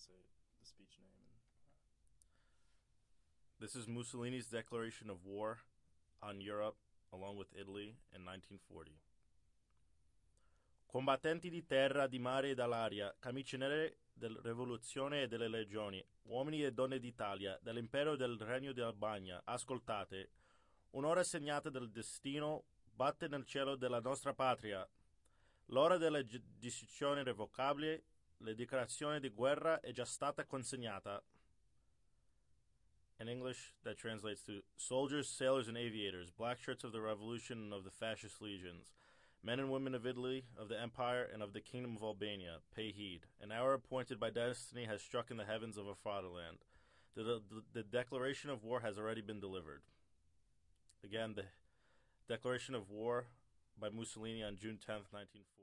say the speech name. This is Mussolini's declaration of war on Europe, along with Italy, in 1940. Combattenti di terra, di mare e dall'aria, camicenere della rivoluzione e delle legioni, uomini e donne d'Italia, dell'impero e del regno di Albania, ascoltate. Un'ora segnata del destino batte nel cielo della nostra patria. L'ora della decisione irrevocabile, la dichiarazione di guerra è già stata consegnata. In English, that translates to soldiers, sailors, and aviators, black shirts of the revolution and of the fascist legions, men and women of Italy, of the empire, and of the kingdom of Albania, pay heed. An hour appointed by destiny has struck in the heavens of our fatherland. The declaration of war has already been delivered. Again, the declaration of war by Mussolini on June 10th, 1940.